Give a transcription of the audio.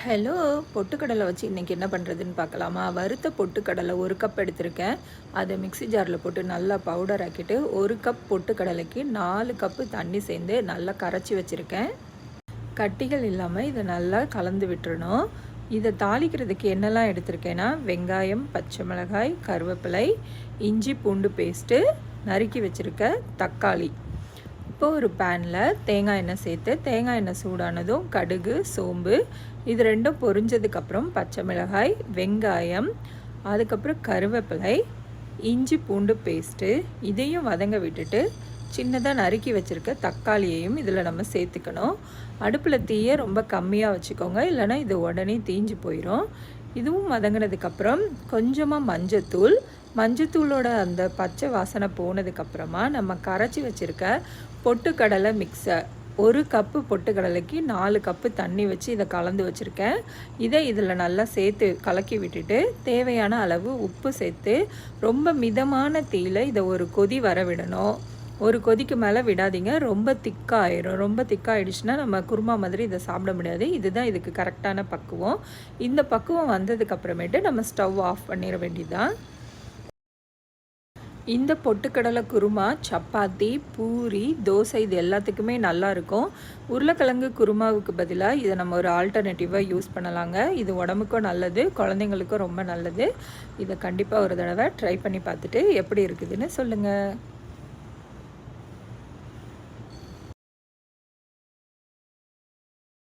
Hello, பொட்டுக்கடலை வச்சு இன்றைக்கி என்ன பண்ணுறதுன்னு பார்க்கலாமா? வறுத்த பொட்டுக்கடலை 1 கப் எடுத்திருக்கேன். அதை மிக்ஸி ஜாரில் போட்டு நல்லா பவுடர் ஆக்கிட்டு 1 கப் பொட்டுக்கடலைக்கு 4 கப்பு தண்ணி சேர்ந்து நல்லா கரைச்சி வச்சுருக்கேன். கட்டிகள் இல்லாமல் இதை நல்லா கலந்து விட்டுறணும். இதை தாளிக்கிறதுக்கு என்னெல்லாம் எடுத்திருக்கேன்னா, வெங்காயம், பச்சை மிளகாய், கருவேப்பிலை, இஞ்சி பூண்டு பேஸ்ட்டு, நறுக்கி வச்சுருக்க தக்காளி. இப்போ ஒரு பேனில் தேங்காய் எண்ணெய் சேர்த்து தேங்காய் எண்ணெய் சூடானதும் கடுகு, சோம்பு இது ரெண்டும் பொரிஞ்சதுக்கப்புறம் பச்சை மிளகாய், வெங்காயம், அதுக்கப்புறம் கருவேப்பிலை, இஞ்சி பூண்டு பேஸ்ட்டு இதையும் வதங்க விட்டுட்டு சின்னதாக நறுக்கி வச்சுருக்க தக்காளியையும் இதில் நம்ம சேர்த்துக்கணும். அடுப்பில் தீயை ரொம்ப கம்மியாக வச்சுக்கோங்க, இல்லைனா இது உடனே தீஞ்சு போயிடும். இதுவும் வதங்கினதுக்கப்புறம் கொஞ்சமாக மஞ்சத்தூளோட அந்த பச்சை வாசனை போனதுக்கப்புறமா நம்ம கரைச்சி வச்சுருக்க பொட்டுக்கடலை மிக்ஸை 1 கப்பு பொட்டுக்கடலைக்கு 4 கப்பு தண்ணி வச்சு இதை கலந்து வச்சுருக்கேன். இதை இதில் நல்லா சேர்த்து கலக்கி விட்டுட்டு தேவையான அளவு உப்பு சேர்த்து ரொம்ப மிதமான தீயில் இதை ஒரு கொதி வர விடணும். ஒரு கொதிக்கு மேலே விடாதீங்க, ரொம்ப திக்காயிரும். ரொம்ப திக்காயிடுச்சுன்னா நம்ம குருமா மாதிரி இதை சாப்பிட முடியாது. இதுதான் இதுக்கு கரெக்டான பக்குவம். இந்த பக்குவம் வந்ததுக்கப்புறமேட்டு நம்ம ஸ்டவ் ஆஃப் பண்ணிட வேண்டியதுதான். இந்த பொட்டுக்கடலை குருமா சப்பாத்தி, பூரி, தோசை இது எல்லாத்துக்குமே நல்லாயிருக்கும். உருளைக்கிழங்கு குருமாவுக்கு பதிலாக இதை நம்ம ஒரு ஆல்டர்னேட்டிவாக யூஸ் பண்ணலாங்க. இது உடம்புக்கும் நல்லது, குழந்தைங்களுக்கும் ரொம்ப நல்லது. இதை கண்டிப்பாக ஒரு தடவை ட்ரை பண்ணி பார்த்துட்டு எப்படி இருக்குதுன்னு சொல்லுங்கள்.